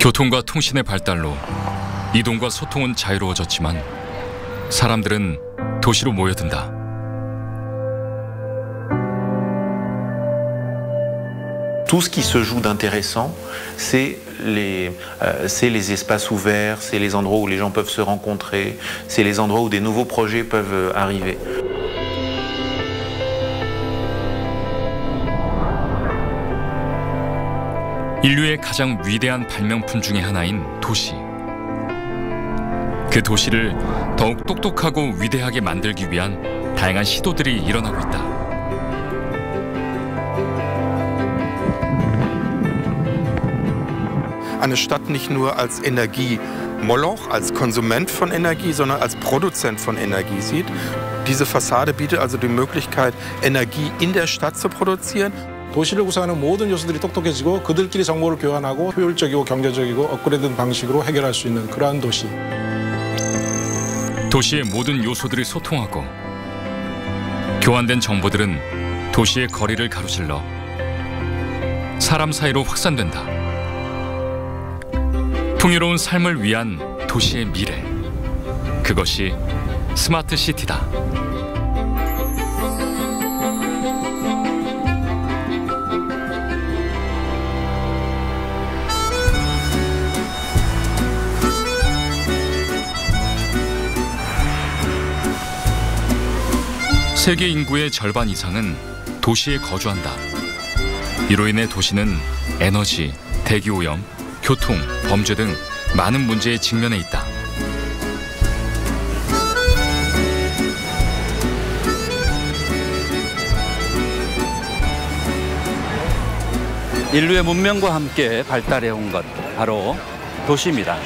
교통과 통신의 발달로 이동과 소통은 자유로워졌지만 사람들은 도시로 모여든다. Tout ce qui se joue d'intéressant, c'est les espaces ouverts, c'est les endroits où les gens peuvent se rencontrer, c'est les endroits où des nouveaux projets peuvent arriver. 인류의 가장 위대한 발명품 중의 하나인 도시. 그 도시를 더욱 똑똑하고 위대하게 만들기 위한 다양한 시도들이 일어나고 있다. Eine Stadt nicht nur als Energiemoloch, als Konsument von Energie, sondern als Produzent von Energie sieht. Diese Fassade bietet also die Möglichkeit, Energie in der Stadt zu produzieren. 도시를 구성하는 모든 요소들이 똑똑해지고 그들끼리 정보를 교환하고 효율적이고 경제적이고 업그레이드된 방식으로 해결할 수 있는 그러한 도시. 도시의 모든 요소들이 소통하고 교환된 정보들은 도시의 거리를 가로질러 사람 사이로 확산된다. 풍요로운 삶을 위한 도시의 미래. 그것이 스마트 시티다. 세계 인구의 절반 이상은 도시에 거주한다. 이로 인해 도시는 에너지, 대기오염, 교통, 범죄 등 많은 문제에 직면해 있다. 인류의 문명과 함께 발달해온 것, 바로 도시입니다.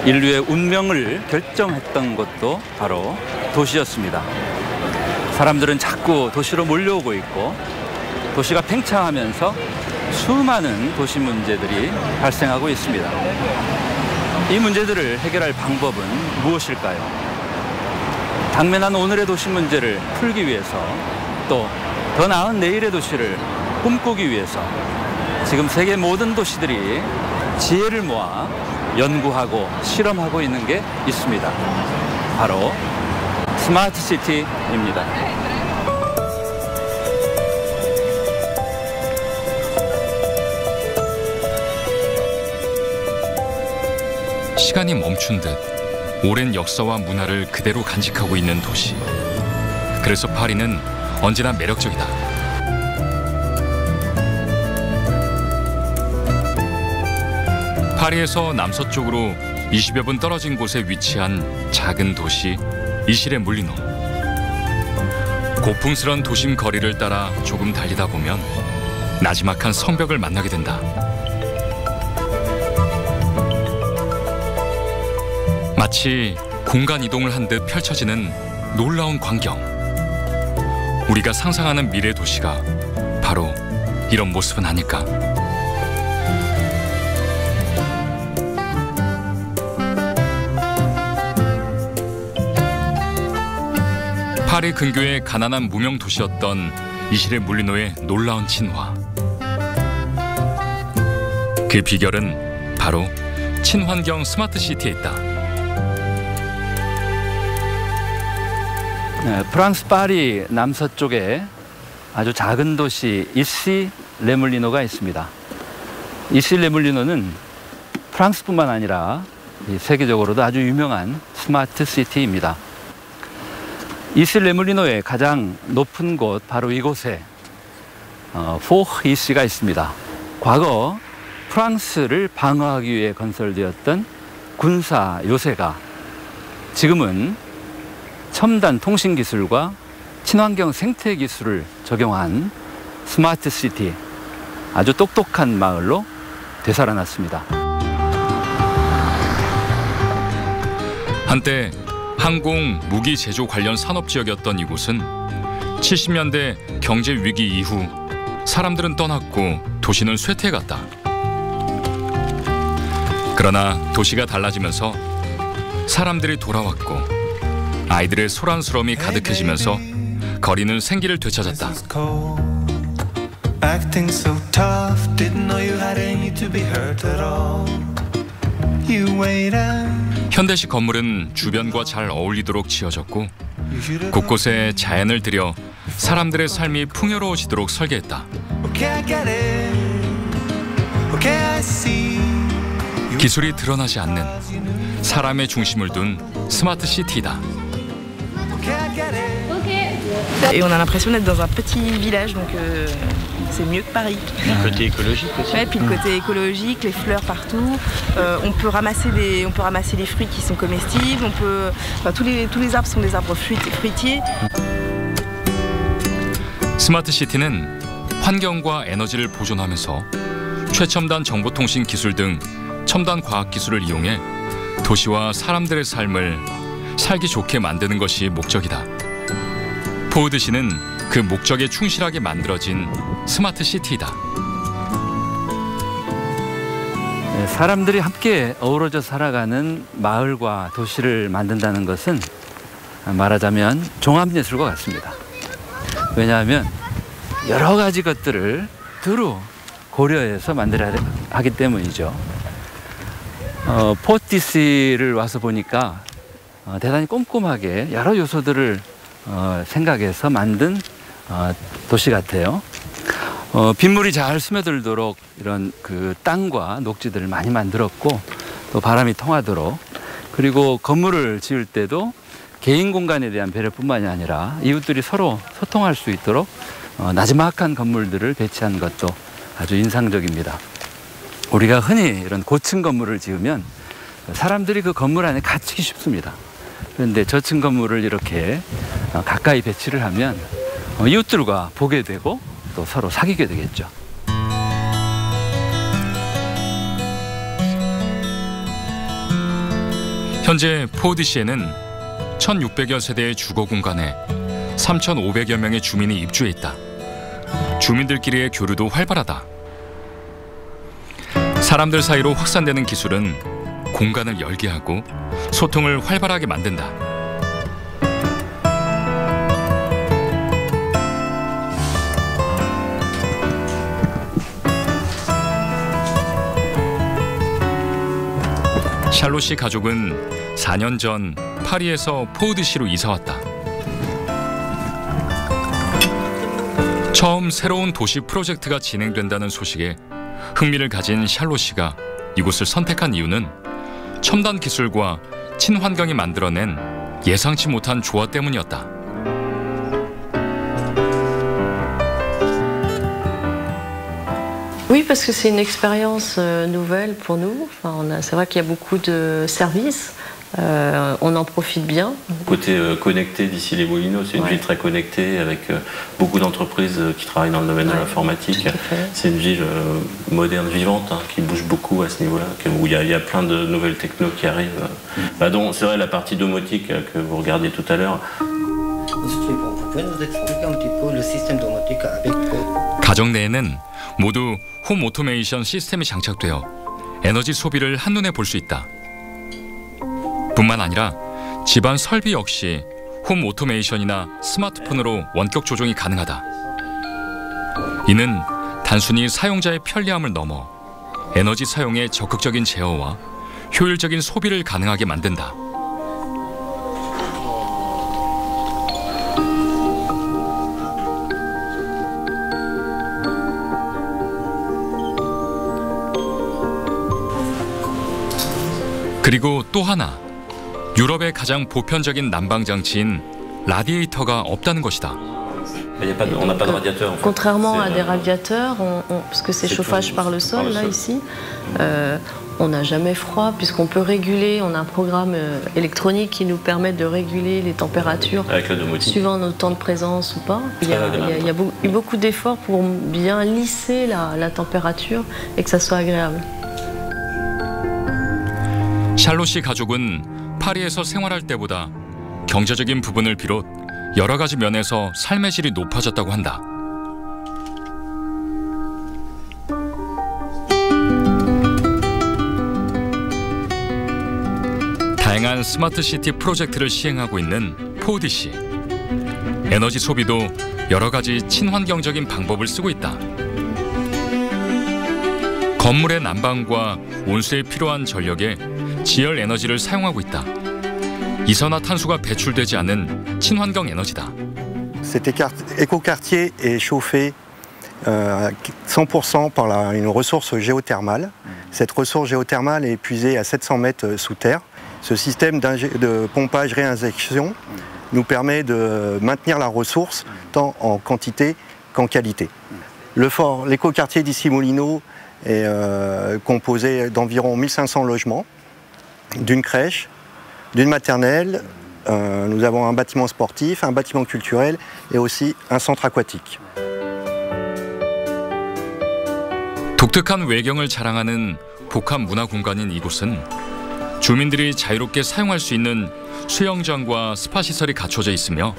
인류의 운명을 결정했던 것도 바로 도시였습니다. 사람들은 자꾸 도시로 몰려오고 있고 도시가 팽창하면서 수많은 도시 문제들이 발생하고 있습니다. 이 문제들을 해결할 방법은 무엇일까요? 당면한 오늘의 도시 문제를 풀기 위해서 또 더 나은 내일의 도시를 꿈꾸기 위해서 지금 세계 모든 도시들이 지혜를 모아 연구하고 실험하고 있는 게 있습니다. 바로 스마트 시티입니다. 시간이 멈춘 듯 오랜 역사와 문화를 그대로 간직하고 있는 도시. 그래서 파리는 언제나 매력적이다. 파리에서 남서쪽으로 20여 분 떨어진 곳에 위치한 작은 도시 이실의 물리노. 고풍스런 도심 거리를 따라 조금 달리다 보면 나지막한 성벽을 만나게 된다. 마치 공간 이동을 한 듯 펼쳐지는 놀라운 광경. 우리가 상상하는 미래 도시가 바로 이런 모습은 아닐까. 파리 근교의 가난한 무명 도시였던 이실의 물리노의 놀라운 진화. 그 비결은 바로 친환경 스마트 시티에 있다. 프랑스 파리 남서쪽에 아주 작은 도시 이시 레물리노가 있습니다. 이시 레물리노는 프랑스뿐만 아니라 세계적으로도 아주 유명한 스마트 시티입니다. 이시 레물리노의 가장 높은 곳 바로 이곳에 포흐 이시가 있습니다. 과거 프랑스를 방어하기 위해 건설되었던 군사 요새가 지금은 첨단 통신 기술과 친환경 생태 기술을 적용한 스마트 시티, 아주 똑똑한 마을로 되살아났습니다. 한때 항공, 무기 제조 관련 산업 지역이었던 이곳은 70년대 경제 위기 이후 사람들은 떠났고 도시는 쇠퇴해갔다. 그러나 도시가 달라지면서 사람들이 돌아왔고 아이들의 소란스러움이 가득해지면서 거리는 생기를 되찾았다. Acting so tough, didn't know you had any to be hurt at all. 현대식 건물은 주변과 잘 어울리도록 지어졌고 곳곳에 자연을 들여 사람들의 삶이 풍요로워지도록 설계했다. 기술이 드러나지 않는 사람의 중심을 둔 스마트 시티다. Et on a l'impression d'être dans un petit village, donc c'est mieux que Paris. Le côté écologique aussi. Ouais, puis le côté écologique, les fleurs partout. On peut ramasser les fruits qui sont comestibles. Tous les arbres sont des arbres fruitiers. 스마트 시티는 환경과 에너지를 보존하면서 최첨단 정보통신 기술 등 첨단 과학 기술을 이용해 도시와 사람들의 삶을 살기 좋게 만드는 것이 목적이다. 포드시는 그 목적에 충실하게 만들어진 스마트 시티이다. 사람들이 함께 어우러져 살아가는 마을과 도시를 만든다는 것은 말하자면 종합예술과 같습니다. 왜냐하면 여러 가지 것들을 두루 고려해서 만들어야 하기 때문이죠. 포티시를 와서 보니까 대단히 꼼꼼하게 여러 요소들을 생각해서 만든 도시 같아요. 빗물이 잘 스며들도록 이런 그 땅과 녹지들을 많이 만들었고 또 바람이 통하도록, 그리고 건물을 지을 때도 개인 공간에 대한 배려뿐만이 아니라 이웃들이 서로 소통할 수 있도록 나지막한 건물들을 배치한 것도 아주 인상적입니다. 우리가 흔히 이런 고층 건물을 지으면 사람들이 그 건물 안에 갇히기 쉽습니다. 그런데 저층 건물을 이렇게 가까이 배치를 하면 이웃들과 보게 되고 또 서로 사귀게 되겠죠. 현재 포드시에는 1,600여 세대의 주거 공간에 3,500여 명의 주민이 입주해 있다. 주민들끼리의 교류도 활발하다. 사람들 사이로 확산되는 기술은 공간을 열게 하고 소통을 활발하게 만든다. 샬롯 가족은 4년 전 파리에서 포드시로 이사 왔다. 처음 새로운 도시 프로젝트가 진행된다는 소식에 흥미를 가진 샬롯 씨가 이곳을 선택한 이유는 첨단 기술과 친환경이 만들어낸 예상치 못한 조화 때문이었다. Oui, parce que c'est une expérience nouvelle pour nous. Enfin, c'est vrai qu'il y a beaucoup de services. On en profite bien. Côté connecté d'ici les Moulineaux, c'est une ville très connectée avec beaucoup d'entreprises qui travaillent dans le domaine de l'informatique. C'est une ville moderne, vivante, qui bouge beaucoup à ce niveau-là, où il y a plein de nouvelles technos qui arrivent. Dont c'est vrai la partie domotique que vous regardiez tout à l'heure. Vous pouvez nous expliquer un petit peu le système domotique avec 가정 내에는 모두 홈 오토메이션 시스템이 장착되어 에너지 소비를 한눈에 볼 수 있다. 뿐만 아니라 집안 설비 역시 홈 오토메이션이나 스마트폰으로 원격 조종이 가능하다. 이는 단순히 사용자의 편리함을 넘어 에너지 사용의 적극적인 제어와 효율적인 소비를 가능하게 만든다. 그리고 또 하나, 유럽의 가장 보편적인 난방 장치인 라디에이터가 없다는 것이다. On n'a pas de radiateur. Contrairement à des radiateurs, parce que c'est chauffage par le sol, là, ici, on n'a jamais froid puisqu'on peut réguler, on a un programme électronique qui nous permet de réguler les températures suivant nos temps de présence ou pas. Il y a eu beaucoup d'efforts pour bien lisser la température et que ça soit agréable. 샬롯 가족은 파리에서 생활할 때보다 경제적인 부분을 비롯 여러 가지 면에서 삶의 질이 높아졌다고 한다. 다양한 스마트 시티 프로젝트를 시행하고 있는 포드시. 에너지 소비도 여러 가지 친환경적인 방법을 쓰고 있다. 건물의 난방과 온수에 필요한 전력에 지열 에너지를 사용하고 있다. 이산화탄소가 배출되지 않는 친환경 에너지다. Cet écoquartier est chauffé 100% par une ressource géothermale. Cette ressource géothermale est puisée à 700 mètres sous terre. Ce système de pompage-réinjection nous permet de maintenir la ressource tant en quantité qu'en qualité. L'écoquartier d'Issy-Moulineaux est composé d'environ 1500 logements, d'une crèche, d'une maternelle. Nous avons un bâtiment sportif, un bâtiment culturel et aussi un centre aquatique. 독특한 외경을 자랑하는 복합 문화 공간인 이곳은 주민들이 자유롭게 사용할 수 있는 수영장과 스파 시설이 갖춰져 있으며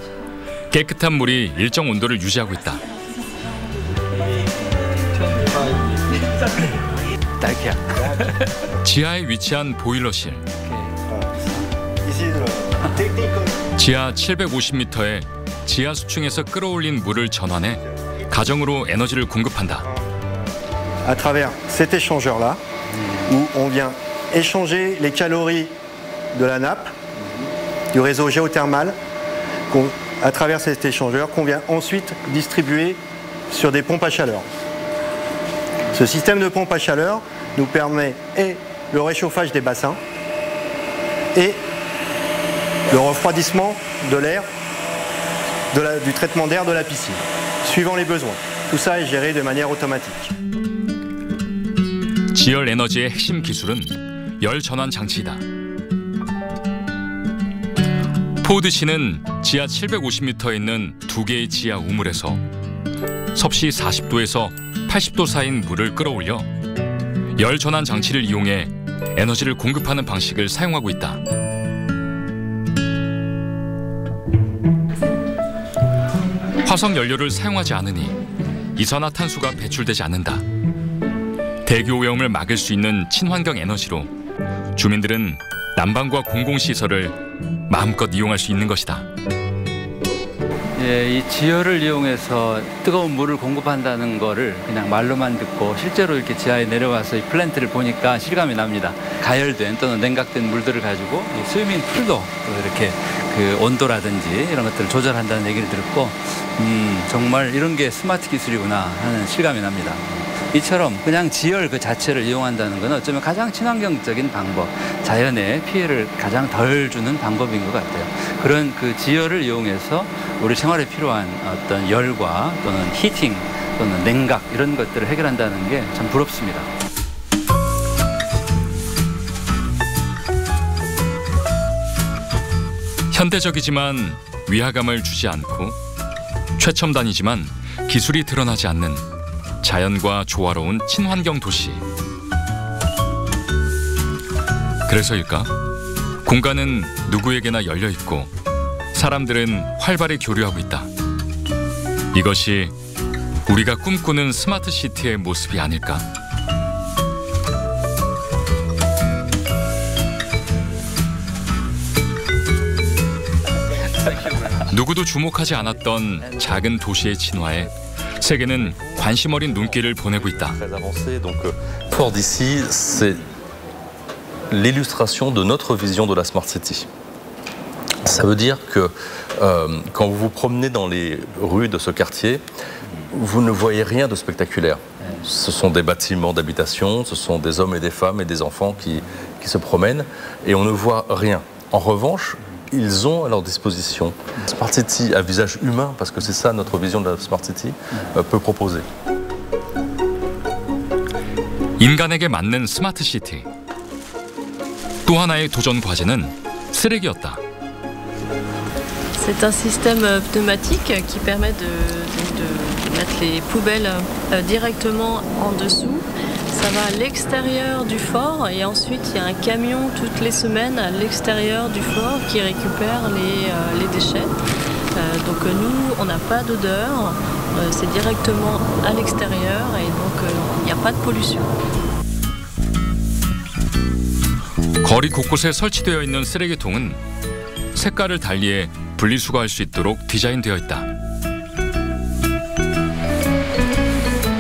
깨끗한 물이 일정 온도를 유지하고 있다. 지하에 위치한 보일러실. 지하 750m의 지하 수층에서 끌어올린 물을 전환해 가정으로 에너지를 공급한다. À travers cet échangeur-là, où on vient échanger les calories de la nappe, du réseau géothermal, à travers cet échangeur qu'on vient ensuite distribuer sur des pompes à chaleur. Ce système de pompe à chaleur nous permet le réchauffage des bassins et le refroidissement de l'air, du traitement d'air de la piscine, suivant les besoins. Tout ça est géré de manière automatique. 지열 에너지의 핵심 기술은 열 전환 장치이다. 포드시는 지하 750m에 있는 두 개의 지하 우물에서 섭씨 40도에서 80도 사이인 물을 끌어올려 열 전환 장치를 이용해 에너지를 공급하는 방식을 사용하고 있다. 화석 연료를 사용하지 않으니 이산화탄소가 배출되지 않는다. 대기 오염을 막을 수 있는 친환경 에너지로 주민들은 난방과 공공시설을 마음껏 이용할 수 있는 것이다. 이 지열을 이용해서 뜨거운 물을 공급한다는 거를 그냥 말로만 듣고 실제로 이렇게 지하에 내려와서 이 플랜트를 보니까 실감이 납니다. 가열된 또는 냉각된 물들을 가지고 이 스위밍 풀도 이렇게 그 온도라든지 이런 것들을 조절한다는 얘기를 들었고 정말 이런 게 스마트 기술이구나 하는 실감이 납니다. 이처럼 그냥 지열 그 자체를 이용한다는 건 어쩌면 가장 친환경적인 방법, 자연에 피해를 가장 덜 주는 방법인 것 같아요. 그런 그 지열을 이용해서 우리 생활에 필요한 어떤 열과 또는 히팅 또는 냉각 이런 것들을 해결한다는 게 참 부럽습니다. 현대적이지만 위화감을 주지 않고 최첨단이지만 기술이 드러나지 않는 자연과 조화로운 친환경 도시. 그래서일까? 공간은 누구에게나 열려 있고 사람들은 활발히 교류하고 있다. 이것이 우리가 꿈꾸는 스마트 시티의 모습이 아닐까? 누구도 주목하지 않았던 작은 도시의 진화에 세계는 관심 어린 눈길을 보내고 있다. Fort d'ici, c'est l'illustration de notre vision de la Smart City. Ça veut dire que quand vous vous promenez dans les rues de ce quartier, vous ne voyez rien de spectaculaire. Ce sont des bâtiments d'habitation, ce sont des hommes et des femmes et des enfants qui se promènent et on ne voit rien. En revanche, ils ont à leur disposition Smart City à visage humain, parce que c'est ça notre vision de la Smart City, peut proposer. 인간에게 맞는 스마트 시티. 또 하나의 도전 과제는 쓰레기였다. C'est un système pneumatique qui permet de mettre les poubelles directement en dessous. Ça va à l'extérieur du fort et ensuite il y a un camion toutes les semaines à l'extérieur du fort qui récupère les déchets. Donc nous, on n'a pas d'odeur, c'est directement à l'extérieur et donc il n'y a pas de pollution. 거리 곳곳에 설치되어 있는 쓰레기통은 색깔을 달리해 분리수거할 수 있도록 디자인되어 있다.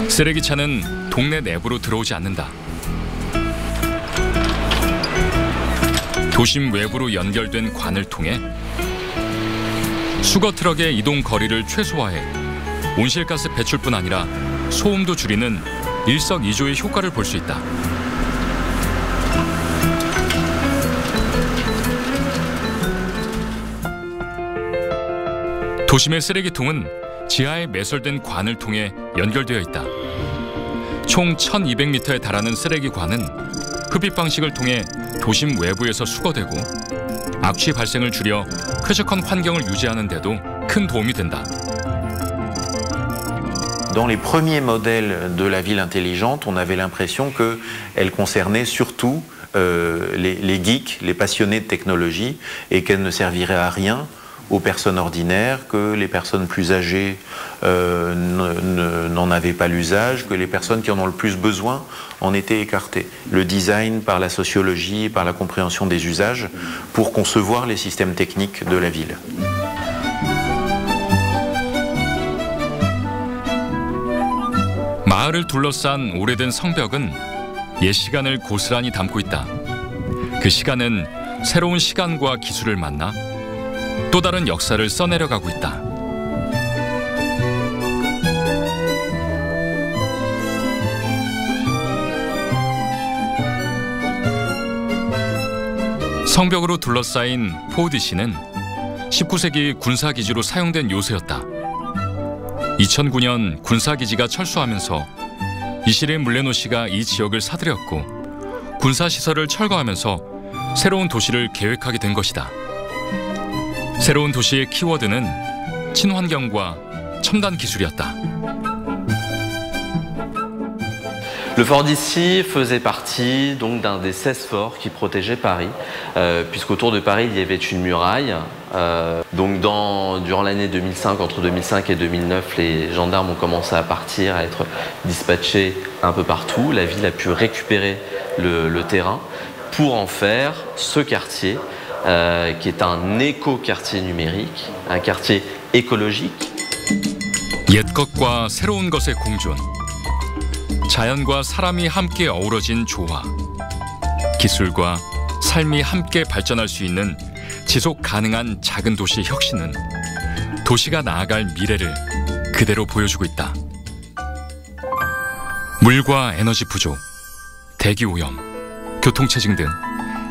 쓰레기차는 동네 내부로 들어오지 않는다. 도심 외부로 연결된 관을 통해 수거 트럭의 이동 거리를 최소화해 온실가스 배출뿐 아니라 소음도 줄이는 일석이조의 효과를 볼 수 있다. 도심의 쓰레기통은 지하에 매설된 관을 통해 연결되어 있다. 총 1200m에 달하는 쓰레기관은 흡입 방식을 통해 도심 외부에서 수거되고 악취 발생을 줄여 쾌적한 환경을 유지하는 데도 큰 도움이 된다. Dans les premiers modèles de la ville intelligente, on avait l'impression qu'elle concernait surtout les geeks, les passionnés de technologie, et qu'elle ne servirait à rien aux personnes ordinaires, que les personnes plus âgées n'en avaient pas l'usage, que les personnes qui en ont le plus besoin en étaient écartées. Le design par la sociologie, par la compréhension des usages, pour concevoir les systèmes techniques de la ville. 마을을 둘러싼 오래된 성벽은 옛 시간을 고스란히 담고 있다. 그 시간은 새로운 시간과 기술을 만나 또 다른 역사를 써내려가고 있다. 성벽으로 둘러싸인 포우디시는 19세기 군사기지로 사용된 요새였다. 2009년 군사기지가 철수하면서 이시레 물레노시가 이 지역을 사들였고 군사시설을 철거하면서 새로운 도시를 계획하게 된 것이다. 새로운 도시의 키워드는 친환경과 첨단 기술이었다. Le fort d'Issy faisait partie donc d'un des 16 forts qui protégeaient Paris, puisqu'autour de Paris il y avait une muraille. Donc durant l'année 2005, entre 2005 et 2009, les gendarmes ont commencé à partir, à être dispatchés un peu partout. La ville a pu récupérer le terrain pour en faire ce quartier, qui est un éco-quartier numérique, un quartier écologique. 옛 것과 새로운 것의 공존. 자연과 사람이 함께 어우러진 조화, 기술과 삶이 함께 발전할 수 있는 지속 가능한 작은 도시 혁신은 도시가 나아갈 미래를 그대로 보여주고 있다. 물과 에너지 부족, 대기 오염, 교통체증 등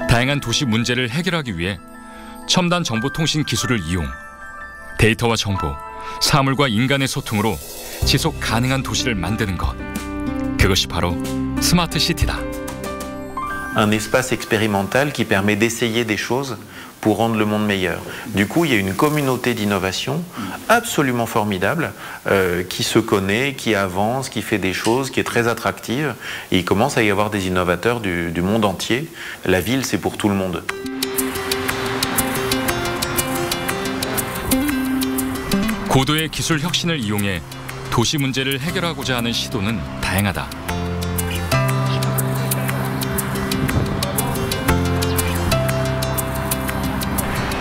다양한 도시 문제를 해결하기 위해 첨단 정보통신 기술을 이용, 데이터와 정보, 사물과 인간의 소통으로 지속 가능한 도시를 만드는 것. 그것이 바로 스마트 시티다. Un espace expérimental qui permet d'essayer des choses pour rendre le monde meilleur. Du coup, il y a une communauté d'innovation absolument formidable qui se connaît, qui avance, qui fait des choses, qui est très attractive. Et il commence à y avoir des innovateurs du monde entier. La ville, c'est pour tout le monde. 고도의 기술 혁신을 이용해 도시 문제를 해결하고자 하는 시도는 다양하다.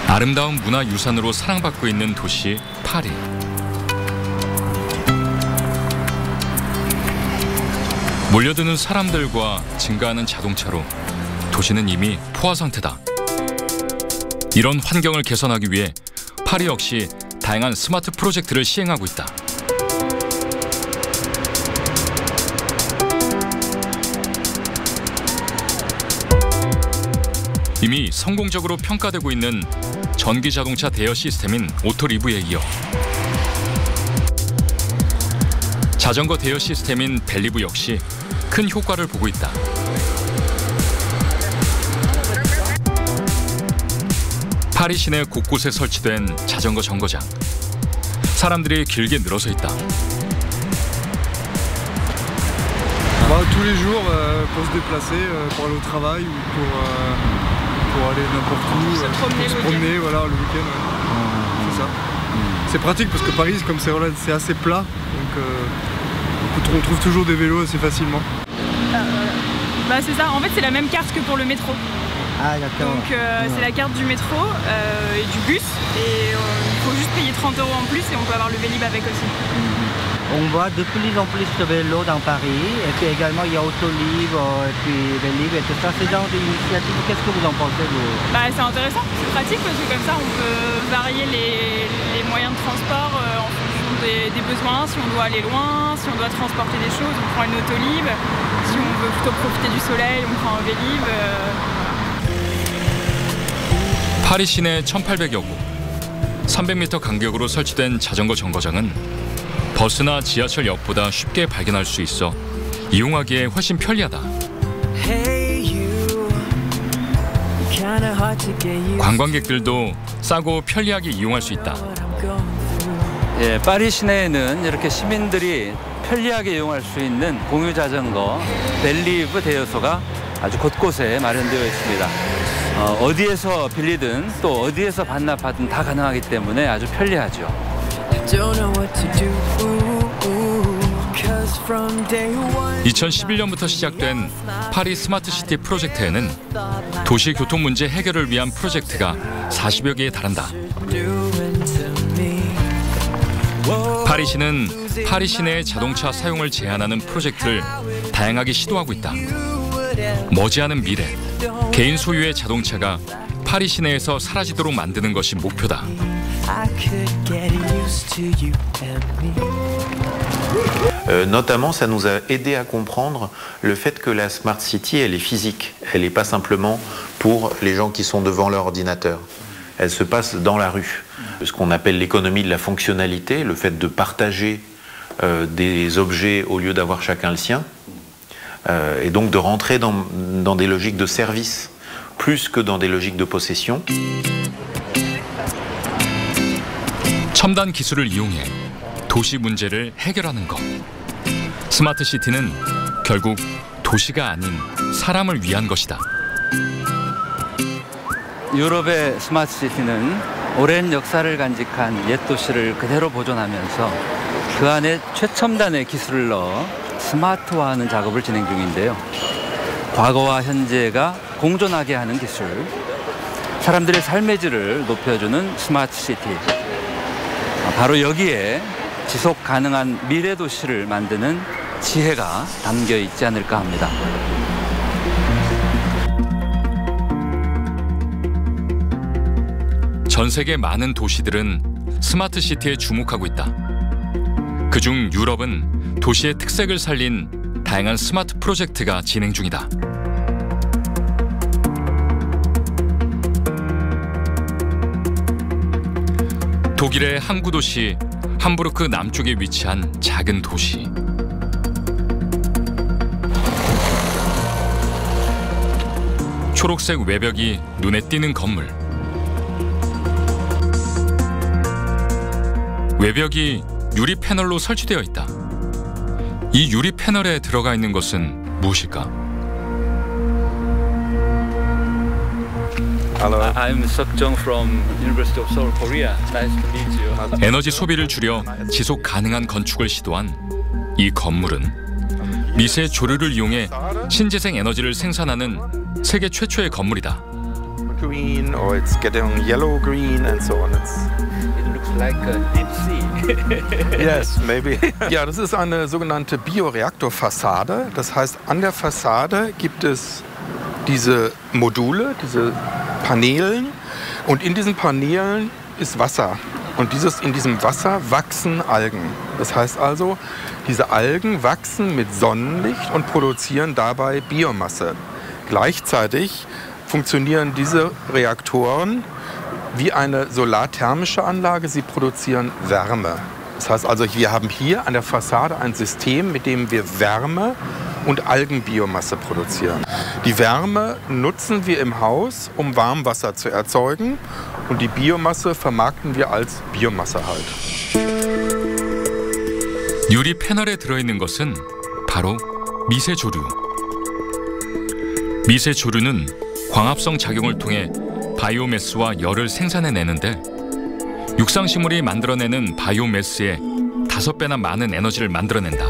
아름다운 문화유산으로 사랑받고 있는 도시 파리. 몰려드는 사람들과 증가하는 자동차로 도시는 이미 포화 상태다. 이런 환경을 개선하기 위해 파리 역시 다양한 스마트 프로젝트를 시행하고 있다. 이미 성공적으로 평가되고 있는 전기자동차 대여 시스템인 오토리브에 이어 자전거 대여 시스템인 벨리브 역시 큰 효과를 보고 있다. 파리 시내 곳곳에 설치된 자전거 정거장. 사람들이 길게 늘어서 있다. Tous les jours pour se déplacer, pour aller au travail ou pour aller n'importe où, se promener voilà, le week-end. Ouais. C'est ça. C'est pratique parce que Paris, comme c'est assez plat, donc on trouve toujours des vélos assez facilement. Bah, c'est ça, en fait c'est la même carte que pour le métro. Ah d'accord. Donc c'est la carte du métro et du bus et il faut juste payer 30 € en plus et on peut avoir le Vélib avec aussi. On voit de plus en plus de vélos dans Paris, et puis également il y a Autolib, et puis Vélib et tout ça. C'est genre d'initiative, qu'est-ce que vous en pensez vous? C'est intéressant, c'est pratique parce que comme ça on peut varier les moyens de transport en fonction des besoins. Si on doit aller loin, si on doit transporter des choses, on prend une Autolib. Si on veut plutôt profiter du soleil, on prend un Vélib. 파리 시내 1800여 구, 300m 간격으로 설치된 자전거 정거장은 버스나 지하철역보다 쉽게 발견할 수 있어 이용하기에 훨씬 편리하다. 관광객들도 싸고 편리하게 이용할 수 있다. 예, 파리 시내에는 이렇게 시민들이 편리하게 이용할 수 있는 공유 자전거 벨리브 대여소가 아주 곳곳에 마련되어 있습니다. 어디에서 빌리든 또 어디에서 반납하든 다 가능하기 때문에 아주 편리하죠. 2011년부터 시작된 파리 스마트시티 프로젝트에는 도시 교통 문제 해결을 위한 프로젝트가 40여 개에 달한다. 파리시는 파리 시내의 자동차 사용을 제한하는 프로젝트를 다양하게 시도하고 있다. 머지않은 미래, 개인 소유의 자동차가 파리 시내에서 사라지도록 만드는 것이 목표다. Notamment, ça nous a aidé à comprendre le fait que la Smart City, elle est physique. Elle n'est pas simplement pour les gens qui sont devant leur ordinateur. Elle se passe dans la rue. Ce qu'on appelle l'économie de la fonctionnalité, le fait de partager des objets au lieu d'avoir chacun le sien, et donc de rentrer dans des logiques de service plus que dans des logiques de possession. 첨단 기술을 이용해 도시 문제를 해결하는 것. 스마트 시티는 결국 도시가 아닌 사람을 위한 것이다. 유럽의 스마트 시티는 오랜 역사를 간직한 옛 도시를 그대로 보존하면서 그 안에 최첨단의 기술을 넣어 스마트화하는 작업을 진행 중인데요. 과거와 현재가 공존하게 하는 기술, 사람들의 삶의 질을 높여주는 스마트 시티. 바로 여기에 지속 가능한 미래 도시를 만드는 지혜가 담겨 있지 않을까 합니다. 전 세계 많은 도시들은 스마트 시티에 주목하고 있다. 그중 유럽은 도시의 특색을 살린 다양한 스마트 프로젝트가 진행 중이다. 독일의 항구 도시 함부르크 남쪽에 위치한 작은 도시. 초록색 외벽이 눈에 띄는 건물. 외벽이 유리 패널로 설치되어 있다. 이 유리 패널에 들어가 있는 것은 무엇일까? Hello. I'm Seok-jung from University of Seoul, Korea. Nice to meet you. 에너지 소비를 줄여 지속 가능한 건축을 시도한 이 건물은 미세 조류를 이용해 신재생 에너지를 생산하는 세계 최초의 건물이다. Green or it's getting yellow green and so on. It looks like a deep sea. Yes, maybe. Ja, das ist eine sogenannte Bioreaktorfassade. Das heißt, an der Fassade gibt es diese Module, diese Paneelen, und in diesen Paneelen ist Wasser. Und in diesem Wasser wachsen Algen. Das heißt also, diese Algen wachsen mit Sonnenlicht und produzieren dabei Biomasse. Gleichzeitig funktionieren diese Reaktoren wie eine solarthermische Anlage. Sie produzieren Wärme. Das heißt also, wir haben hier an der Fassade ein System, mit dem wir Wärme und Algenbiomasse produzieren. Die Wärme nutzen wir im Haus, um Warmwasser zu erzeugen, und die Biomasse vermarkten wir als Biomasseerhalt. 유리 패널에 들어있는 것은 바로 미세 조류. 미세 조류는 광합성 작용을 통해 바이오매스와 열을 생산해내는데 육상식물이 만들어내는 바이오매스의 5배나 많은 에너지를 만들어낸다.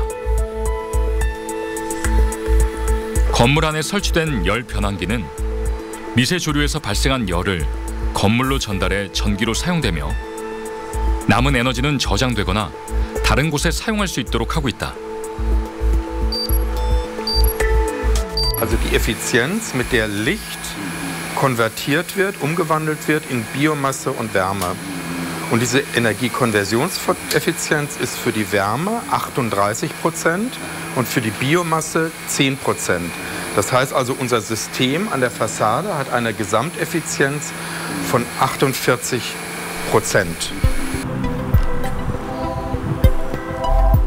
건물 안에 설치된 열 변환기는 미세 조류에서 발생한 열을 건물로 전달해 전기로 사용되며 남은 에너지는 저장되거나 다른 곳에 사용할 수 있도록 하고 있다. Also die Effizienz, mit der Licht konvertiert wird, umgewandelt wird in Biomasse und Wärme. Und diese Energiekonversionseffizienz ist für die Wärme 38% und für die Biomasse 10%. Das heißt also, unser System an der Fassade hat eine Gesamteffizienz von 48%.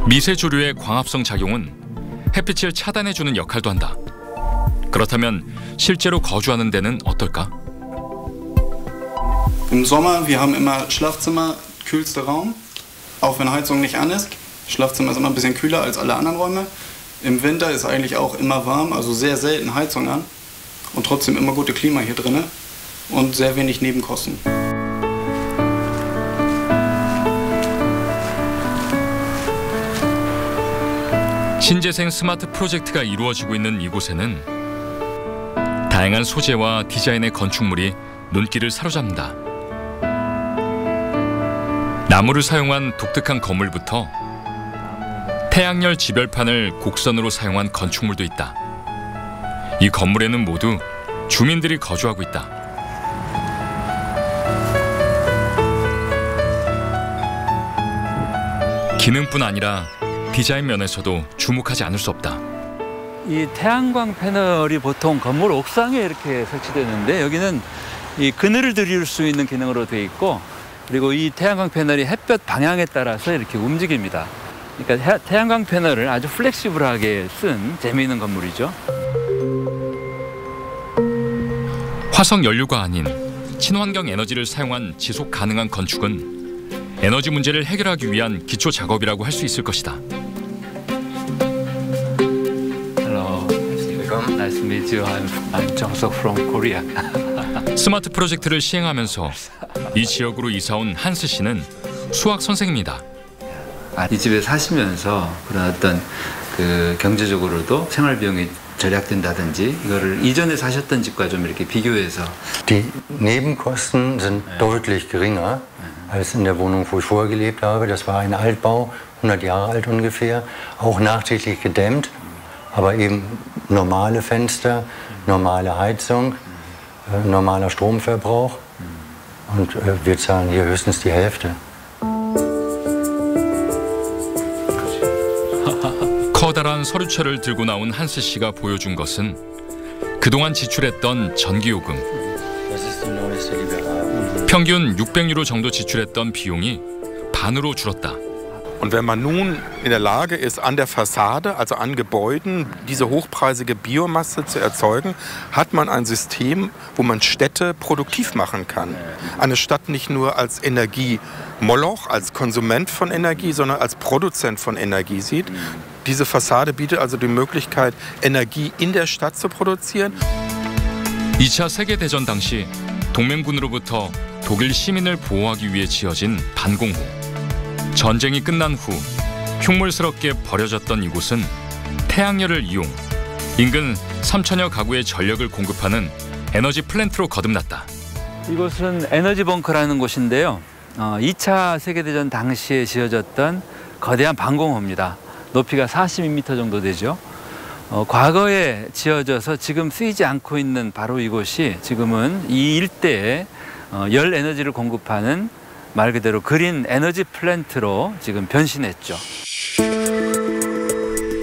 미세 조류의 광합성 작용은 햇빛을 차단해주는 역할도 한다. 그렇다면 실제로 거주하는 데는 어떨까? Im Sommer, wir haben immer Schlafzimmer, kühlster Raum, auch wenn Heizung nicht an ist. Schlafzimmer ist immer ein bisschen kühler als alle anderen Räume. Im Winter ist eigentlich auch immer warm, also sehr selten Heizung an. Und trotzdem immer gute Klima hier drin und sehr wenig Nebenkosten. 신재생 스마트 프로젝트가 이루어지고 있는 이곳에는 다양한 소재와 디자인의 건축물이 눈길을 사로잡는다. 나무를 사용한 독특한 건물부터 태양열 지별판을 곡선으로 사용한 건축물도 있다. 이 건물에는 모두 주민들이 거주하고 있다. 기능뿐 아니라 디자인 면에서도 주목하지 않을 수 없다. 이 태양광 패널이 보통 건물 옥상에 이렇게 설치되는데 여기는 이 그늘을 들일 수 있는 기능으로 되어 있고 그리고 이 태양광 패널이 햇볕 방향에 따라서 이렇게 움직입니다. 그러니까 태양광 패널을 아주 플렉시블하게 쓴 재미있는 건물이죠. 화석 연료가 아닌 친환경 에너지를 사용한 지속 가능한 건축은 에너지 문제를 해결하기 위한 기초 작업이라고 할 수 있을 것이다. Nice to meet you. I'm Jong-seok from Korea. 스마트 프로젝트를 시행하면서 이 지역으로 이사온 한스 씨는 수학 선생입니다. 이 집에 사시면서 그런 어떤 그 경제적으로도 생활 비용이 절약된다든지 이거를 이전에 사셨던 집과 좀 이렇게 비교해서 Die Nebenkosten sind deutlich geringer als in der Wohnung, wo ich vorher gelebt habe. Das war ein Altbau, 100 Jahre alt ungefähr, auch nachträglich gedämmt. Aber eben normale Fenster, normale Heizung, normaler Stromverbrauch und wir zahlen hier höchstens die Hälfte. 커다란 서류철을 들고 나온 한스 씨가 보여준 것은 그동안 지출했던 전기요금. 평균 600유로 정도 지출했던 비용이 반으로 줄었다. Und wenn man nun in der Lage ist, an der Fassade, also an Gebäuden, diese hochpreisige Biomasse zu erzeugen, hat man ein System, wo man Städte produktiv machen kann. Eine Stadt nicht nur als Energiemoloch, als Konsument von Energie, sondern als Produzent von Energie sieht. Diese Fassade bietet also die Möglichkeit, Energie in der Stadt zu produzieren. 2차 세계대전 당시 동맹군으로부터 독일 시민을 보호하기 위해 지어진 반공호. 전쟁이 끝난 후 흉물스럽게 버려졌던 이곳은 태양열을 이용 인근 3천여 가구의 전력을 공급하는 에너지 플랜트로 거듭났다. 이곳은 에너지 벙커라는 곳인데요. 2차 세계대전 당시에 지어졌던 거대한 반공호입니다. 높이가 42m 정도 되죠. 과거에 지어져서 지금 쓰이지 않고 있는 바로 이곳이 지금은 이 일대에 열 에너지를 공급하는 말 그대로 그린 에너지 플랜트로 지금 변신했죠.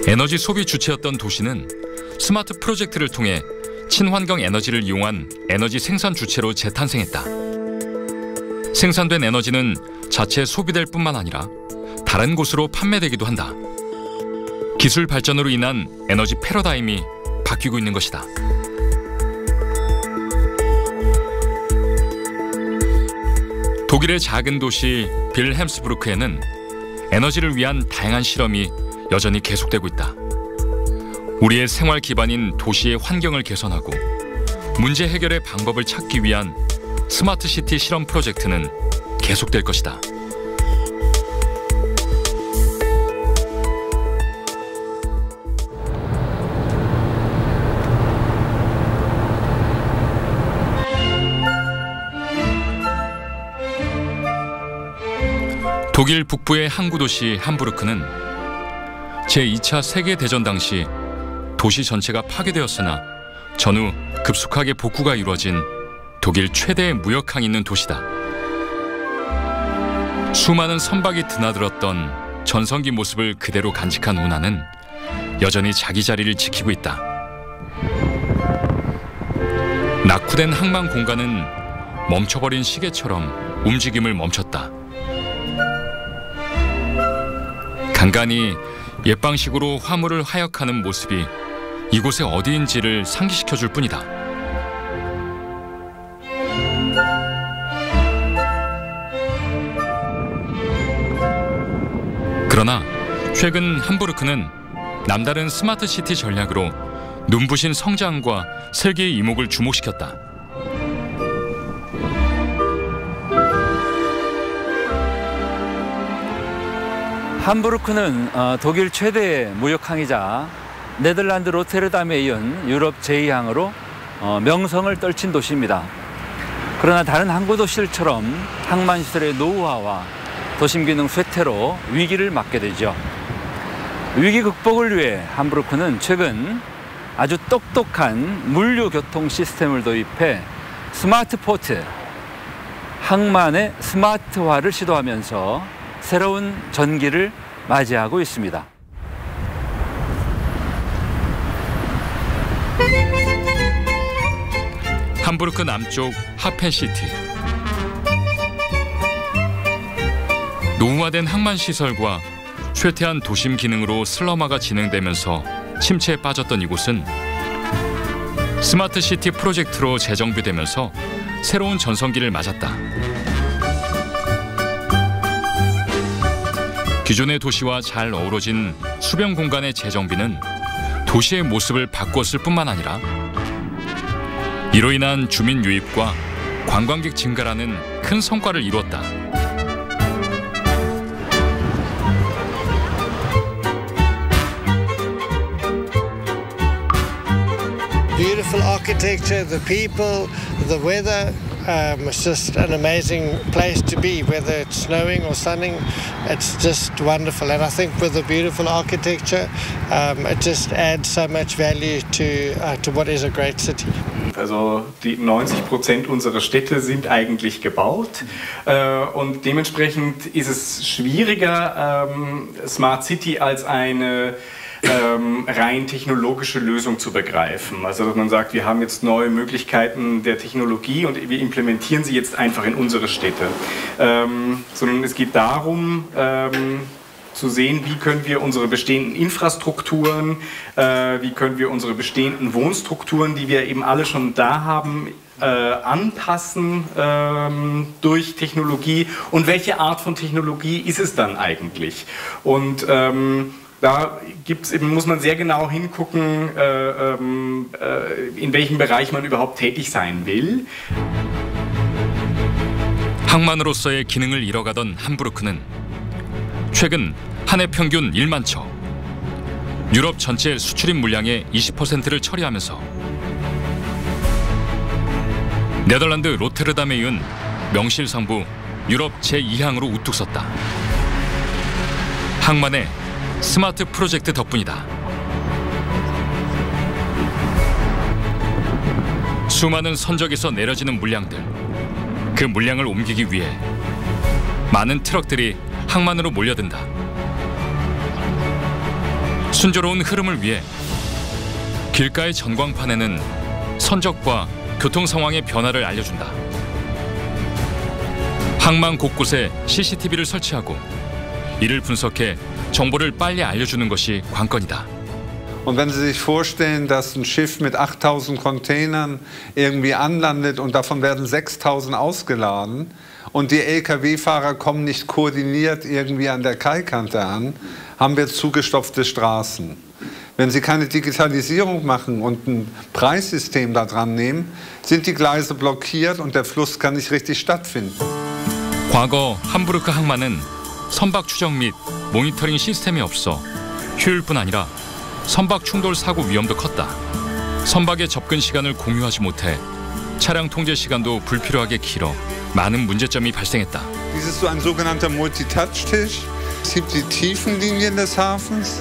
에너지 소비 주체였던 도시는 스마트 프로젝트를 통해 친환경 에너지를 이용한 에너지 생산 주체로 재탄생했다. 생산된 에너지는 자체 소비될 뿐만 아니라 다른 곳으로 판매되기도 한다. 기술 발전으로 인한 에너지 패러다임이 바뀌고 있는 것이다. 독일의 작은 도시 빌헬름스부르크에는 에너지를 위한 다양한 실험이 여전히 계속되고 있다. 우리의 생활 기반인 도시의 환경을 개선하고 문제 해결의 방법을 찾기 위한 스마트 시티 실험 프로젝트는 계속될 것이다. 독일 북부의 항구 도시 함부르크는 제2차 세계대전 당시 도시 전체가 파괴되었으나 전후 급속하게 복구가 이루어진 독일 최대의 무역항이 있는 도시다. 수많은 선박이 드나들었던 전성기 모습을 그대로 간직한 운하는 여전히 자기 자리를 지키고 있다. 낙후된 항만 공간은 멈춰버린 시계처럼 움직임을 멈췄다. 간간히 옛방식으로 화물을 하역하는 모습이 이곳이 어디인지를 상기시켜줄 뿐이다. 그러나 최근 함부르크는 남다른 스마트시티 전략으로 눈부신 성장과 세계의 이목을 주목시켰다. 함부르크는 독일 최대의 무역항이자 네덜란드 로테르담에 이은 유럽 제2항으로 명성을 떨친 도시입니다. 그러나 다른 항구 도시들처럼 항만시설의 노후화와 도심기능 쇠퇴로 위기를 맞게 되죠. 위기 극복을 위해 함부르크는 최근 아주 똑똑한 물류교통 시스템을 도입해 스마트 포트, 항만의 스마트화를 시도하면서 새로운 전기를 맞이하고 있습니다. 함부르크 남쪽 하펜시티. 노후화된 항만시설과 쇠퇴한 도심 기능으로 슬럼화가 진행되면서 침체에 빠졌던 이곳은 스마트시티 프로젝트로 재정비되면서 새로운 전성기를 맞았다. 기존의 도시와 잘 어우러진 수변 공간의 재정비는 도시의 모습을 바꿨을 뿐만 아니라 이로 인한 주민 유입과 관광객 증가라는 큰 성과를 이루었다. Beautiful architecture, the people, the weather. It's just an amazing place to be, whether it's snowing or sunning. It's just wonderful, and I think with the beautiful architecture, it just adds so much value to what is a great city. Also die 90% unserer Städte sind eigentlich gebaut und dementsprechend ist es schwieriger, Smart City als eine rein technologische Lösung zu begreifen. Also dass man sagt, wir haben jetzt neue Möglichkeiten der Technologie und wir implementieren sie jetzt einfach in unsere Städte. Sondern es geht darum, zu sehen, wie können wir unsere bestehenden Infrastrukturen, wie können wir unsere bestehenden Wohnstrukturen, die wir eben alle schon da haben, anpassen durch Technologie und welche Art von Technologie ist es dann eigentlich? Und da muss man sehr genau hingucken, in welchem Bereich man überhaupt tätig sein will. 항만으로서의 기능을 잃어가던 함부르크는 최근 한 해 평균 1만 척, 유럽 전체 수출입 물량의 20%를 처리하면서 네덜란드 로테르담에 이은 명실상부 유럽 제2항으로 우뚝 섰다. 항만의 스마트 프로젝트 덕분이다. 수많은 선적에서 내려지는 물량들, 그 물량을 옮기기 위해 많은 트럭들이 항만으로 몰려든다. 순조로운 흐름을 위해 길가의 전광판에는 선적과 교통 상황의 변화를 알려준다. 항만 곳곳에 CCTV를 설치하고 이를 분석해 정보를 빨리 알려주는 것이 관건이다. Und wenn Sie sich vorstellen, dass ein Schiff mit 8000 Containern irgendwie anlandet und davon werden 6000 ausgeladen und die Lkw-Fahrer kommen nicht koordiniert irgendwie an der Kaikante an, haben wir zugestopfte Straßen. Wenn Sie keine Digitalisierung machen und ein Preissystem da dran nehmen, sind die Gleise blockiert und der Fluss kann nicht richtig stattfinden. 과거 함부르크 항만은 선박 추적 및 모니터링 시스템이 없어 효율뿐 아니라 선박 충돌 사고 위험도 컸다. 선박의 접근 시간을 공유하지 못해 차량 통제 시간도 불필요하게 길어 많은 문제점이 발생했다. Dies ist so ein sogenannter Multitouch-Tisch. Es gibt die Tiefenlinien des Hafens.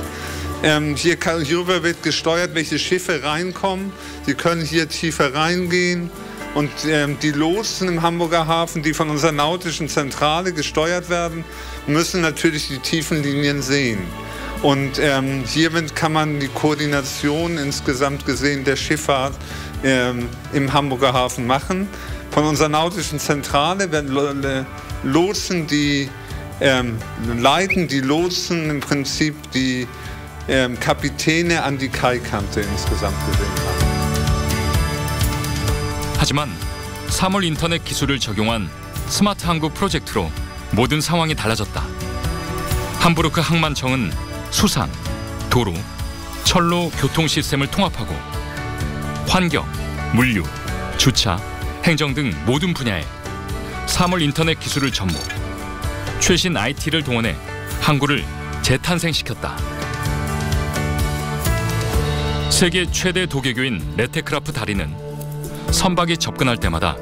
Hierüber wird gesteuert, welche Schiffe reinkommen. Sie können hier tiefer reingehen. Und die Lotsen im Hamburger Hafen, die von unserer nautischen Zentrale gesteuert werden, müssen natürlich die Tiefenlinien sehen. Und hiermit kann man die Koordination insgesamt gesehen der Schifffahrt im Hamburger Hafen machen. Von unserer nautischen Zentrale werden Lotsen, die leiten die Lotsen im Prinzip die Kapitäne an die Kaikante insgesamt gesehen haben. 하지만 3월 인터넷 기술을 적용한 스마트 항구 프로젝트로 모든 상황이 달라졌다. 함부르크 항만청은 수상, 도로, 철로 교통 시스템을 통합하고 환경, 물류, 주차, 행정 등 모든 분야에 3월 인터넷 기술을 접목, 최신 IT를 동원해 항구를 재탄생시켰다. 세계 최대 도개교인 레테크라프 다리는 선박이 접근할 때마다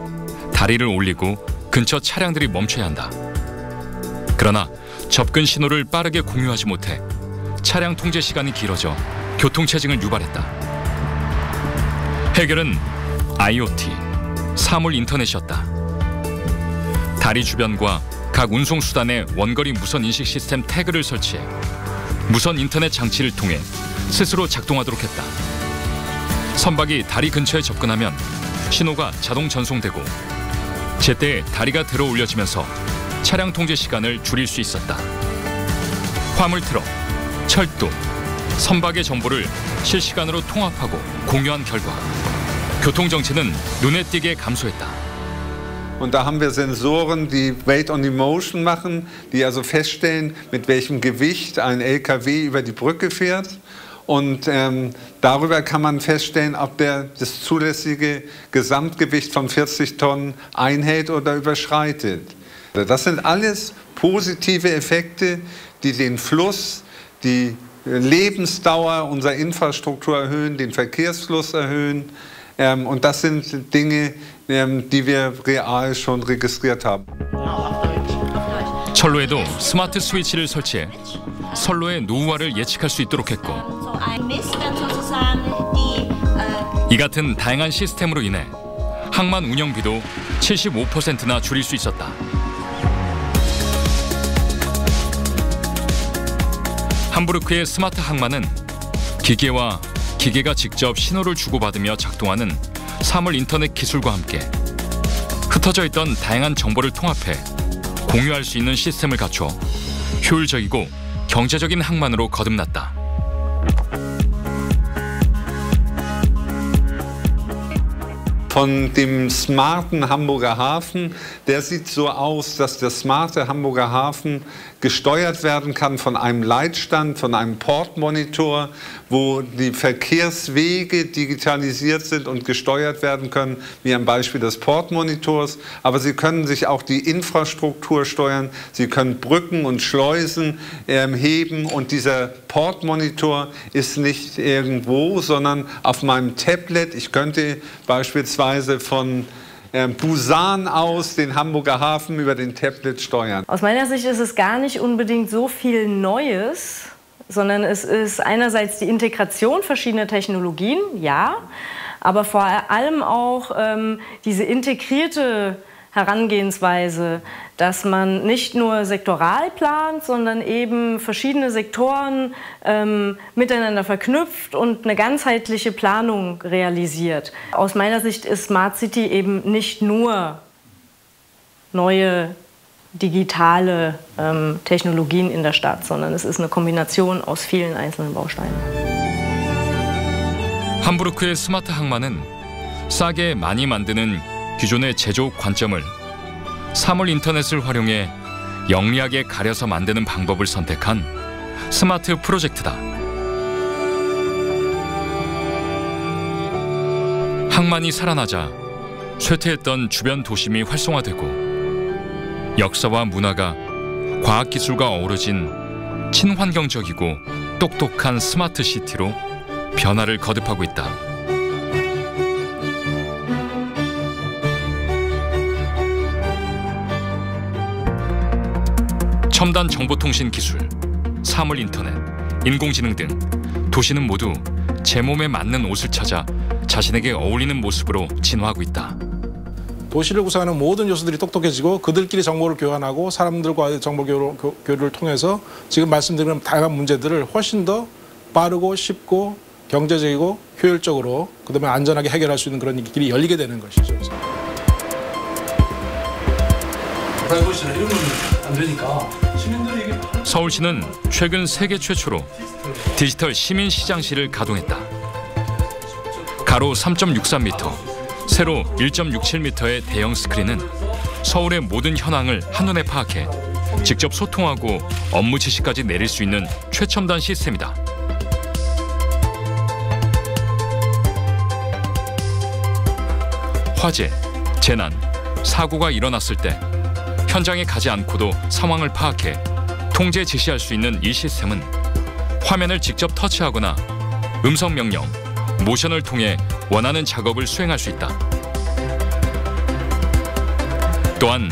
다리를 올리고 근처 차량들이 멈춰야 한다. 그러나 접근 신호를 빠르게 공유하지 못해 차량 통제 시간이 길어져 교통체증을 유발했다. 해결은 IoT, 사물 인터넷이었다. 다리 주변과 각 운송수단에 원거리 무선 인식 시스템 태그를 설치해 무선 인터넷 장치를 통해 스스로 작동하도록 했다. 선박이 다리 근처에 접근하면 신호가 자동 전송되고 제때 다리가 들어 올려지면서 차량 통제 시간을 줄일 수 있었다. 화물트럭, 철도, 선박의 정보를 실시간으로 통합하고 공유한 결과 교통정체는 눈에 띄게 감소했다. Und da haben wir Sensoren, die Weight on Emotion machen, die also feststellen, mit welchem Gewicht ein LKW über die Brücke fährt. Und darüber kann man feststellen, ob der das zulässige Gesamtgewicht von 40 Tonnen einhält oder überschreitet. Das sind alles positive Effekte, die den Fluss, die Lebensdauer unserer Infrastruktur erhöhen, den Verkehrsfluss erhöhen. Und das sind Dinge, die wir real schon registriert haben. 철로에도 스마트 스위치를 설치해 선로의 노후화를 예측할 수 있도록 했고 이 같은 다양한 시스템으로 인해 항만 운영비도 75%나 줄일 수 있었다. 함부르크의 스마트 항만은 기계와 기계가 직접 신호를 주고받으며 작동하는 사물 인터넷 기술과 함께 흩어져 있던 다양한 정보를 통합해 공유할 수 있는 시스템을 갖춰 효율적이고 경제적인 항만으로 거듭났다. Von dem smarten Hamburger Hafen, der sieht so aus, dass der smarte Hamburger Hafen gesteuert werden kann von einem Leitstand, von einem Portmonitor, wo die Verkehrswege digitalisiert sind und gesteuert werden können, wie am Beispiel des Portmonitors. Aber Sie können sich auch die Infrastruktur steuern, Sie können Brücken und Schleusen heben und dieser Portmonitor ist nicht irgendwo, sondern auf meinem Tablet. Ich könnte beispielsweise von Busan aus den Hamburger Hafen über den Tablet steuern. Aus meiner Sicht ist es gar nicht unbedingt so viel Neues, sondern es ist einerseits die Integration verschiedener Technologien, ja, aber vor allem auch diese integrierte Herangehensweise, dass man nicht nur sektoral plant, sondern eben verschiedene Sektoren miteinander verknüpft und eine ganzheitliche Planung realisiert. Aus meiner Sicht ist Smart City eben nicht nur neue digitale Technologien in der Stadt, sondern es ist eine Kombination aus vielen einzelnen Bausteinen. 함부르크의 스마트 항만은 싸게 많이 만드는 기존의 제조 관점을 사물 인터넷을 활용해 영리하게 가려서 만드는 방법을 선택한 스마트 프로젝트다. 항만이 살아나자 쇠퇴했던 주변 도심이 활성화되고 역사와 문화가 과학기술과 어우러진 친환경적이고 똑똑한 스마트 시티로 변화를 거듭하고 있다. 첨단 정보통신 기술, 사물 인터넷, 인공지능 등 도시는 모두 제 몸에 맞는 옷을 찾아 자신에게 어울리는 모습으로 진화하고 있다. 도시를 구성하는 모든 요소들이 똑똑해지고 그들끼리 정보를 교환하고 사람들과의 정보 교류를 통해서 지금 말씀드린 다양한 문제들을 훨씬 더 빠르고 쉽고 경제적이고 효율적으로 그다음에 안전하게 해결할 수 있는 그런 길이 열리게 되는 것이죠. 프라이버시나 이런 건 안 되니까 시민들이 이게 서울시는 최근 세계 최초로 디지털 시민시장실을 가동했다. 가로 3.63m, 세로 1.67m의 대형 스크린은 서울의 모든 현황을 한눈에 파악해 직접 소통하고 업무 지시까지 내릴 수 있는 최첨단 시스템이다. 화재, 재난, 사고가 일어났을 때 현장에 가지 않고도 상황을 파악해 통제 지시할 수 있는 이 시스템은 화면을 직접 터치하거나 음성 명령, 모션을 통해 원하는 작업을 수행할 수 있다. 또한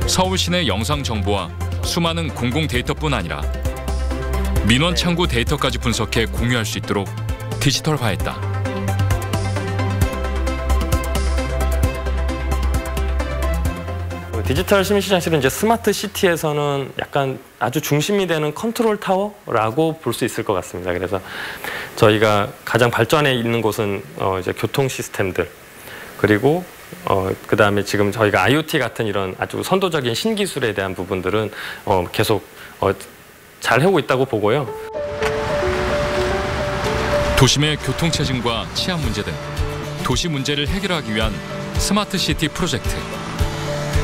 서울 시내 영상 정보와 수많은 공공 데이터뿐 아니라 민원 창구 데이터까지 분석해 공유할 수 있도록 디지털화했다. 디지털 시민시장실은 이제 스마트 시티에서는 약간 아주 중심이 되는 컨트롤 타워라고 볼 수 있을 것 같습니다. 그래서 저희가 가장 발전해 있는 곳은 이제 교통 시스템들, 그리고 그다음에 지금 저희가 IoT 같은 이런 아주 선도적인 신기술에 대한 부분들은 계속 잘 하고 있다고 보고요. 도심의 교통체증과 치안 문제 등 도시 문제를 해결하기 위한 스마트 시티 프로젝트.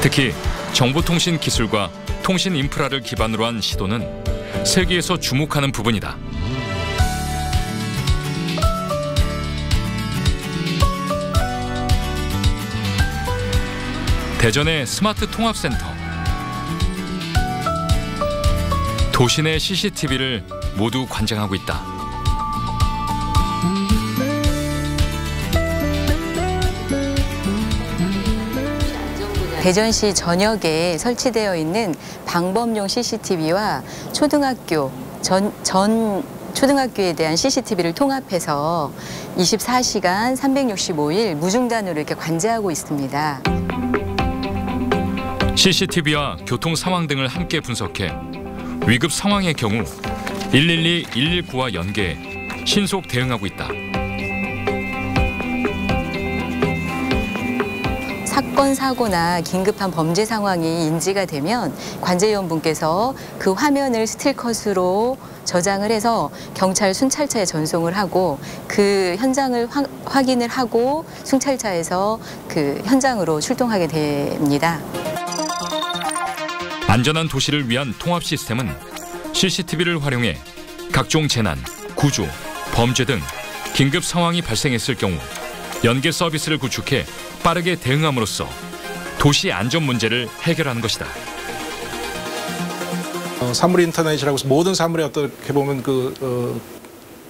특히 정보통신 기술과 통신 인프라를 기반으로 한 시도는 세계에서 주목하는 부분이다. 대전의 스마트 통합센터. 도시 내 CCTV를 모두 관장하고 있다. 대전시 전역에 설치되어 있는 방범용 CCTV와 초등학교, 전 초등학교에 대한 CCTV를 통합해서 24시간 365일 무중단으로 이렇게 관제하고 있습니다. CCTV와 교통 상황 등을 함께 분석해 위급 상황의 경우 112, 119와 연계해 신속 대응하고 있다. 사건, 사고나 긴급한 범죄 상황이 인지가 되면 관제위원분께서 그 화면을 스틸컷으로 저장을 해서 경찰 순찰차에 전송을 하고 그 현장을 확인을 하고 순찰차에서 그 현장으로 출동하게 됩니다. 안전한 도시를 위한 통합 시스템은 CCTV를 활용해 각종 재난, 구조, 범죄 등 긴급 상황이 발생했을 경우 연계 서비스를 구축해 빠르게 대응함으로써 도시 안전 문제를 해결하는 것이다. 사물 인터넷이라고 해서 모든 사물에 어떻게 보면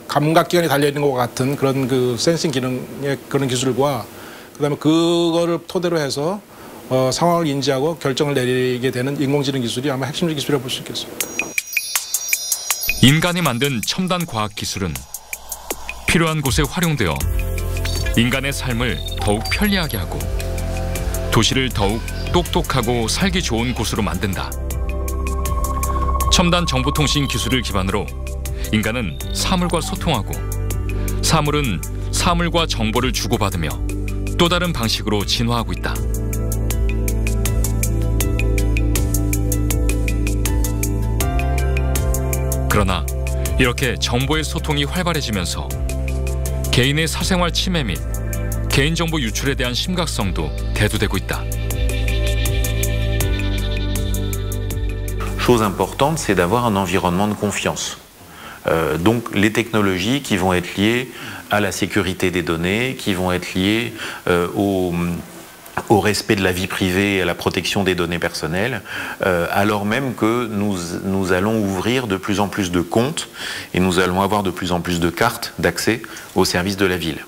감각 기관이 달려 있는 것 같은 그런 센싱 기능의 그런 기술과 그다음에 그거를 토대로 해서 상황을 인지하고 결정을 내리게 되는 인공지능 기술이 아마 핵심적인 기술이라고 볼 수 있겠습니다. 인간이 만든 첨단 과학 기술은 필요한 곳에 활용되어 인간의 삶을 더욱 편리하게 하고 도시를 더욱 똑똑하고 살기 좋은 곳으로 만든다. 첨단 정보통신 기술을 기반으로 인간은 사물과 소통하고 사물은 사물과 정보를 주고받으며 또 다른 방식으로 진화하고 있다. 그러나 이렇게 정보의 소통이 활발해지면서 개인의 사생활 침해 및 개인정보 유출에 대한 심각성도 대두되고 있다. Chose importante, c'est d'avoir un environnement de confiance. Donc les technologies qui vont être liées à la sécurité des données, qui vont être liées au respect de la vie privée et à la protection des données personnelles, alors même que nous allons ouvrir de plus en plus de comptes et nous allons avoir de plus en plus de cartes d'accès aux services de la ville.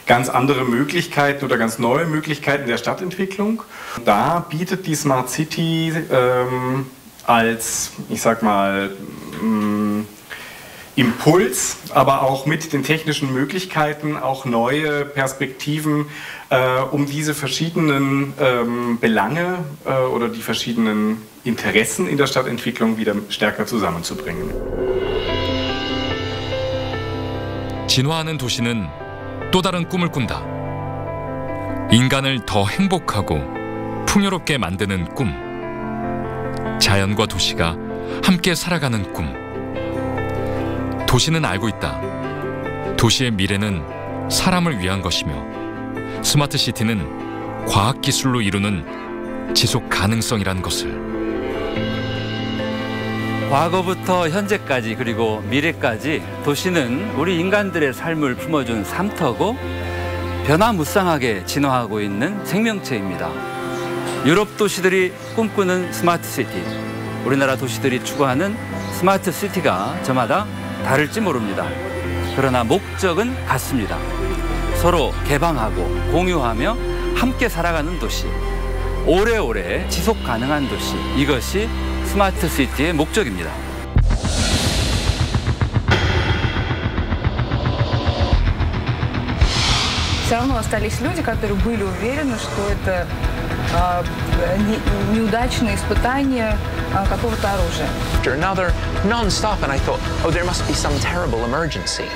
Ganz andere Möglichkeiten oder ganz neue Möglichkeiten der Stadtentwicklung. Da bietet die Smart City als, ich sag mal, Impuls, aber auch mit den technischen Möglichkeiten auch neue Perspektiven, um diese verschiedenen Belange oder die verschiedenen Interessen in der Stadtentwicklung wieder stärker zusammenzubringen. 진화하는 도시는 또 다른 꿈을 꾼다. 인간을 더 행복하고 풍요롭게 만드는 꿈. 자연과 도시가 함께 살아가는 꿈. 도시는 알고 있다. 도시의 미래는 사람을 위한 것이며 스마트 시티는 과학 기술로 이루는 지속 가능성이란 것을. 과거부터 현재까지 그리고 미래까지 도시는 우리 인간들의 삶을 품어준 삶터고 변화무쌍하게 진화하고 있는 생명체입니다. 유럽 도시들이 꿈꾸는 스마트 시티, 우리나라 도시들이 추구하는 스마트 시티가 저마다 다를지 모릅니다. 그러나 목적은 같습니다. 서로 개방하고 공유하며 함께 살아가는 도시, 오래오래 지속 가능한 도시, 이것이 스마트 시티의 목적입니다. Все равно остались люди, которые были уверены, что это неудачное испытание какого-то оружия. Another non-stop, and I thought, oh, there must be some terrible emergency.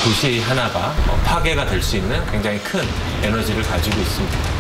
도시 하나가 파괴가 될 수 있는 굉장히 큰 에너지를 가지고 있습니다.